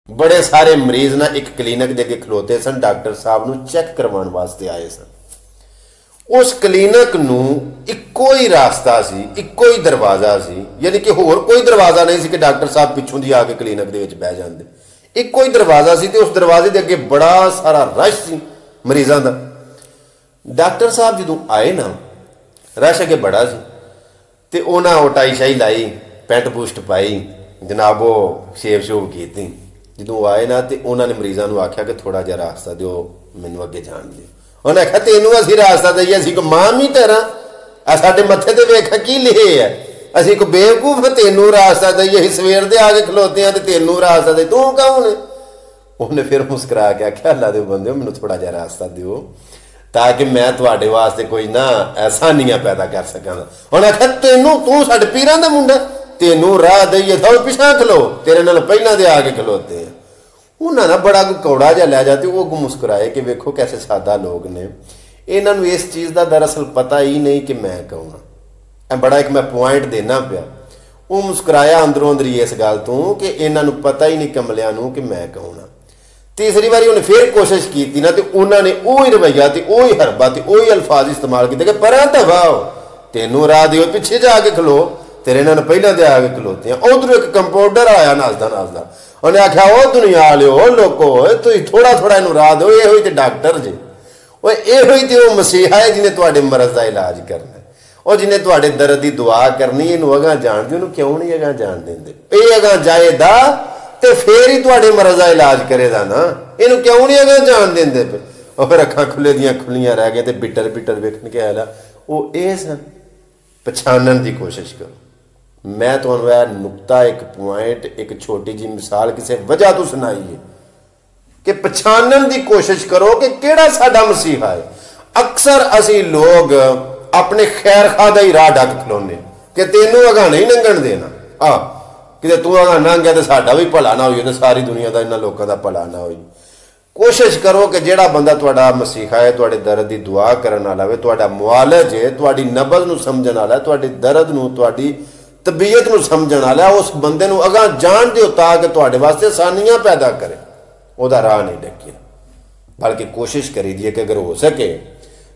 बड़े सारे मरीज ना एक क्लीनिक के अगे खलोते सन, डॉक्टर साहब नूं चैक करवाने वास्ते आए सन। उस क्लीनिक नूं इक्को ही रास्ता सी, इक्को ही दरवाजा सी, यानी कि होर कोई दरवाजा नहीं सी कि डॉक्टर साहब पिछों दी आके क्लीनिक दे विच बह जांदे। इक्को ही दरवाजा सी ते उस दरवाजे दे अगे बड़ा सारा रश सी मरीजां दा। डॉक्टर साहब जदों आए ना, रश अगे बड़ा सी ते उन्हां ओह टाई शाई लाई, पैंट बूस्ट पाई, जनाब वो शेव शूव कीती। जो आए ना तो उन्होंने मरीजों को आख्या कि थोड़ा जहा रास्ता दो, मैनू अगे जान दो। उन्हें आख्या तेनों असीं रास्ता दईए, असीं कोई मां ही तेरा, साडे मत्थे ते वेख की लिखे है, असीं कोई बेवकूफ तेनों रास्ता दईए, असीं सवेर दे आके खलोते हैं तो तेनों रास्ता दे, तू कौन है? उन्हें फिर मुस्कुरा के आख्या अल्लाह दे बंदे मैनू थोड़ा जहा रास्ता दिओ ताकि मैं तुहाडे वास्ते कोई ना आसानियां पैदा कर सकां। उन्हें आख्या तेनों, तू साडे पीरां दा मुंडा, तेनों राह दईए थोड़ा पिछा खलो, तेरे नाल पहलां दे आके खलोते हैं। उन्हें ना बड़ा कोई कौड़ा जहा लै जाते, वो मुस्कुराए कि वेखो कैसे सादा लोग ने, इन्हों इस चीज़ का दरअसल पता ही नहीं कि मैं कौन हाँ। बड़ा एक मैं पॉइंट देना पिया। वो मुस्कुराया अंदरों अंदर इस गल तो कि इन्हों पता ही नहीं कमलियां नूं कि मैं कौन हाँ। तीसरी बारी उन्हें फिर कोशिश की ना, तो उन्होंने उही रवैया तो उही हरबा तो उही अल्फाज इस्तेमाल किए कि पर दबाओ, तेनों राह दिओ, पिछे जाके खलो, तेरे इन्होंने पहले दे आके खलोते हैं। उधरों एक कंपाउंडर आया नसदा नसदा, उन्हें आख्या ओ दुनिया वालो लोगो, तुम थोड़ा थोड़ा इनू राह दो, ये तो डॉक्टर जे, वो ये तो मसीहा है जिन्हें तुहाडे मरज का इलाज करना है, और जिन्हें तुहाडे दर्द की दुआ करनी, इनू अगां जाण दिओ, इनू क्यों नहीं अगां जाण देंदे? ये अगां जाएगा तो फिर ही तुहाडे मरज का इलाज करेगा ना, इनू क्यों नहीं अगां जाण देंदे पे? और फिर अखां खुले दियां खुलियां रह गए तो बिटर बिटर वेखण के आया वो ये सन। पछाणन की कोशिश करो। मैं तुहानू यह नुकता, एक पॉइंट, एक छोटी जी मिसाल किसी वजह तो सुनाई है कि पछाणन की कोशिश करो कि केड़ा साडा मसीहा है। अक्सर असी लोग अपने खैर खा का ही राह डक खलोने कि तेनों अगां नहीं लंघण देना, कि तू अगां लंघ गया तो साडा भी भला ना होई, सारी दुनिया का इन्हां लोगों का भला ना होई। कोशिश करो कि जिहड़ा बंदा तुहाडा मसीहा है, तुहाडे दर्द की दुआ करन वाला है, तुहाडा मुआलज है, तुहाडी नबज नूं समझण वाला है, तुहाडे दर्द नूं, तुहाडी तबीयत नूं समझण वाला है, उस बंदे नूं अगां जाण दिओ ताकि तुहाडे वास्ते आसानियां पैदा करे। उहदा राह नहीं डकिए, बल्कि कोशिश करी दी है कि अगर हो सके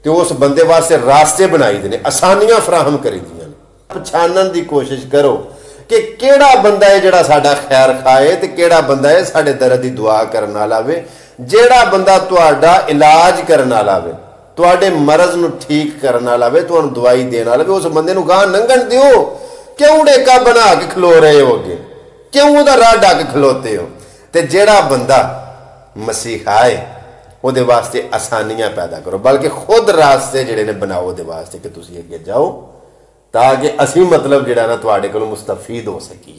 तो उस बंदे वास्ते रास्ते बनाई देने, आसानियां फराहम करी दियां। पछाणन की कोशिश करो कि केड़ा बंदा है जिहड़ा साडा खैर खाए ते केड़ा बंदा है साडे दर्द की दुआ करन वाला वे, जिहड़ा बंदा तुहाडा इलाज करन वाला वे, तुहाडे मरज नूं ठीक करन वाला वे, तुहानूं दवाई देण वाला वे, उस बंदे नूं गां लंघण दिओ। क्यों डेका बना के खलो रहे हो अगे? क्यों उहदा राह डक खलोते हो? ते जिहड़ा बंदा मसीहा है उहदे वास्ते आसानियां पैदा करो, बल्कि खुद रास्ते जिहड़े ने बनाओ उहदे वास्ते कि तुसीं अगे जाओ, ताकि असीं मतलब जिहड़ा ना तुहाडे कोलों मुस्तफीद हो सकी।